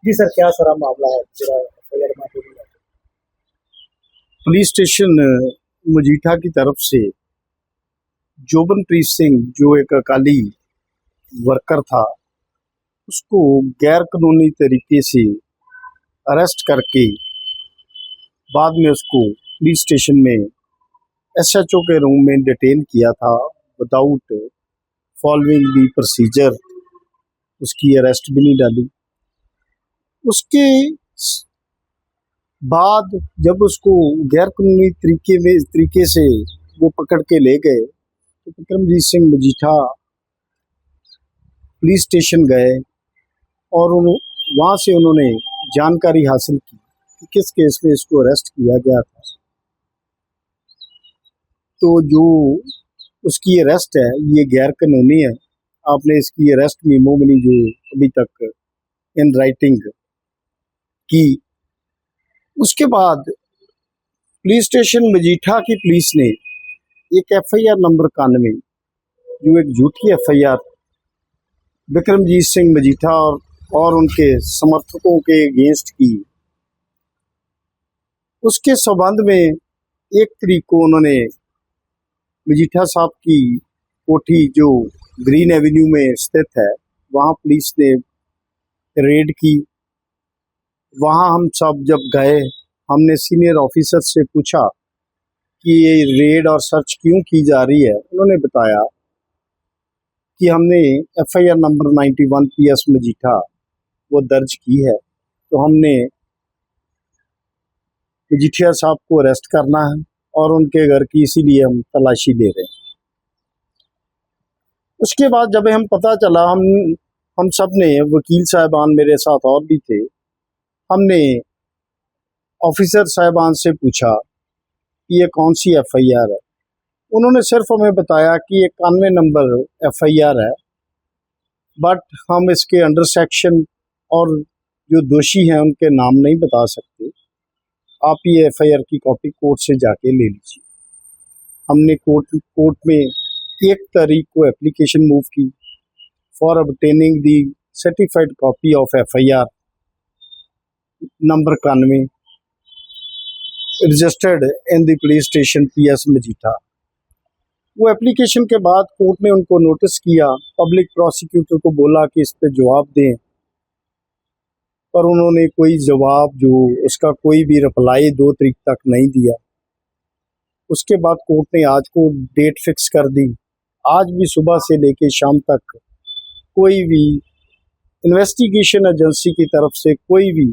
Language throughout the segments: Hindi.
जी सर, क्या सारा मामला है पूरा एफआईआर में आपको मिला? पुलिस स्टेशन मजीठा की तरफ से जोबनप्रीत सिंह जो एक अकाली वर्कर था उसको गैर कानूनी तरीके से अरेस्ट करके बाद में उसको पुलिस स्टेशन में एसएचओ के रूम में डिटेन किया था विदाउट फॉलोइंग दी प्रोसीजर। उसकी अरेस्ट भी नहीं डाली। उसके बाद जब उसको गैर कानूनी तरीके से वो पकड़ के ले गए तो विक्रमजीत सिंह मजीठा पुलिस स्टेशन गए और वहाँ से उन्होंने जानकारी हासिल की कि किस केस में इसको अरेस्ट किया गया था। तो जो उसकी अरेस्ट है ये गैर कानूनी है। आपने इसकी अरेस्ट मेमो बनी जो अभी तक इन राइटिंग की। उसके बाद पुलिस स्टेशन मजीठा की पुलिस ने एक एफआईआर नंबर 91 जो एक झूठी एफआईआर विक्रमजीत सिंह मजीठा और उनके समर्थकों के अगेंस्ट की। उसके संबंध में 1 तारीख को उन्होंने मजीठा साहब की कोठी जो ग्रीन एवेन्यू में स्थित है वहाँ पुलिस ने रेड की। वहाँ हम सब जब गए हमने सीनियर ऑफिसर से पूछा कि ये रेड और सर्च क्यों की जा रही है। उन्होंने बताया कि हमने एफआईआर नंबर 91 PS मजीठा वो दर्ज की है, तो हमने मजीठिया साहब को अरेस्ट करना है और उनके घर की इसीलिए हम तलाशी ले रहे हैं। उसके बाद जब हम पता चला हम सब ने, वकील साहबान मेरे साथ और भी थे, हमने ऑफिसर साहबान से पूछा कि ये कौन सी एफआईआर है। उन्होंने सिर्फ हमें बताया कि ये 91 नंबर एफआईआर है, बट हम इसके अंडर सेक्शन और जो दोषी हैं उनके नाम नहीं बता सकते। आप ये एफआईआर की कॉपी कोर्ट से जाके ले लीजिए। हमने कोर्ट में 1 तारीख को एप्लीकेशन मूव की for obtaining the certified copy of FIR number 91 registered in the police station PS Majitha. वो एप्लीकेशन के बाद कोर्ट ने उनको नोटिस किया, पब्लिक प्रोसिक्यूटर को बोला कि इस पे जवाब दें, पर उन्होंने कोई जवाब जो उसका कोई भी रिप्लाई 2 तारीख तक नहीं दिया। उसके बाद कोर्ट ने आज को डेट फिक्स कर दी। आज भी सुबह से लेके शाम तक कोई भी इन्वेस्टिगेशन एजेंसी की तरफ से कोई भी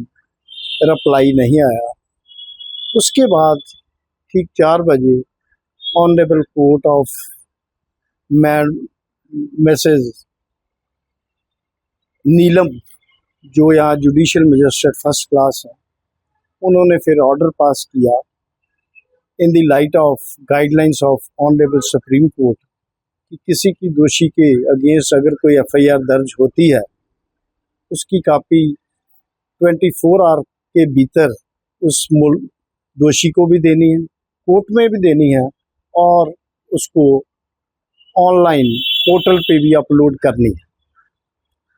रिप्लाई नहीं आया। उसके बाद ठीक 4 बजे ऑनरेबल कोर्ट ऑफ मैसेज नीलम जो यहाँ जुडिशियल मजिस्ट्रेट फर्स्ट क्लास है, उन्होंने फिर ऑर्डर पास किया in the light of guidelines of honourable supreme court कि किसी की दोषी के अगेंस्ट अगर कोई एफआईआर दर्ज होती है उसकी कॉपी 24 आवर के भीतर उस दोषी को भी देनी है, कोर्ट में भी देनी है और उसको ऑनलाइन पोर्टल पे भी अपलोड करनी है।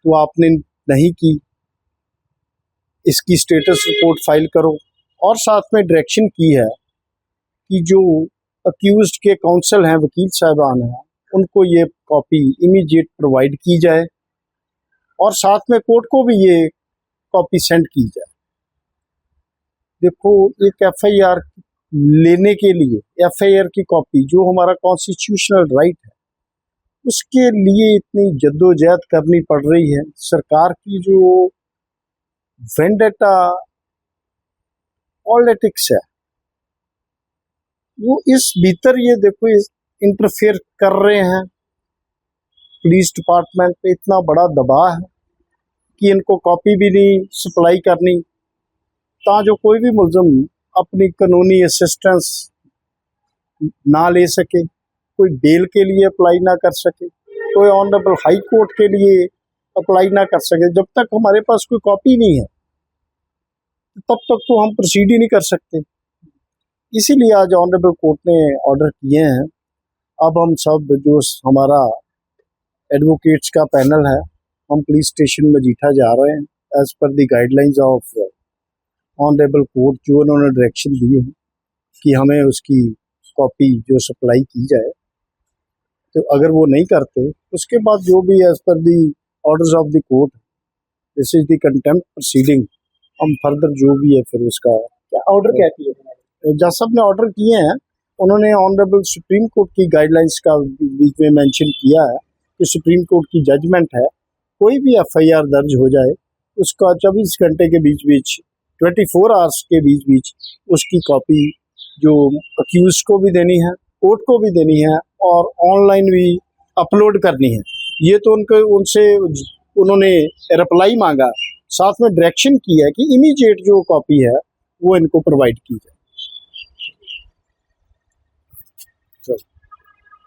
तो आपने नहीं की, इसकी स्टेटस रिपोर्ट फाइल करो। और साथ में डायरेक्शन की है कि जो अक्यूज्ड के काउंसिल हैं, वकील साहबान हैं, उनको ये कॉपी इमीडिएट प्रोवाइड की जाए और साथ में कोर्ट को भी ये कॉपी सेंड की जाए। देखो, एक एफआईआर लेने के लिए एफआईआर की कॉपी जो हमारा कॉन्स्टिट्यूशनल राइट है, उसके लिए इतनी जद्दोजहद करनी पड़ रही है। सरकार की जो वेंडेटा पॉलिटिक्स है वो इस भीतर ये देखो इंटरफेयर कर रहे हैं। पुलिस डिपार्टमेंट पे इतना बड़ा दबाव है कि इनको कॉपी भी नहीं सप्लाई करनी, ताकि कोई भी मुलजम अपनी कानूनी असिस्टेंस ना ले सके, कोई बेल के लिए अप्लाई ना कर सके, कोई ऑनरेबल हाई कोर्ट के लिए अप्लाई ना कर सके। जब तक हमारे पास कोई कॉपी नहीं है तब तक तो हम प्रोसीड ही नहीं कर सकते। इसीलिए आज ऑनरेबल कोर्ट ने ऑर्डर किए हैं। अब हम सब जो हमारा एडवोकेट्स का पैनल है, हम पुलिस स्टेशन मजीठा जा रहे हैं as per the guidelines of honourable court जो उन्होंने डायरेक्शन दिए हैं कि हमें उसकी कॉपी जो सप्लाई की जाए, तो अगर वो नहीं करते उसके बाद जो भी as per the orders of the court, this is the contempt proceeding, हम फर्दर जो भी है फिर उसका क्या ऑर्डर क्या किए थे? जज साहब ने ऑर्डर किए हैं। उन्होंने ऑनरेबल सुप्रीम कोर्ट की गाइडलाइंस का बीच में मेंशन किया है कि सुप्रीम कोर्ट की जजमेंट है, कोई भी एफआईआर दर्ज हो जाए उसका 24 घंटे के बीच 24 आवर्स के बीच उसकी कॉपी जो अक्यूज को भी देनी है, कोर्ट को भी देनी है और ऑनलाइन भी अपलोड करनी है। ये तो उनसे उन्होंने रिप्लाई मांगा, साथ में डायरेक्शन की है कि इमीडिएट जो कॉपी है वो इनको प्रोवाइड की जाए।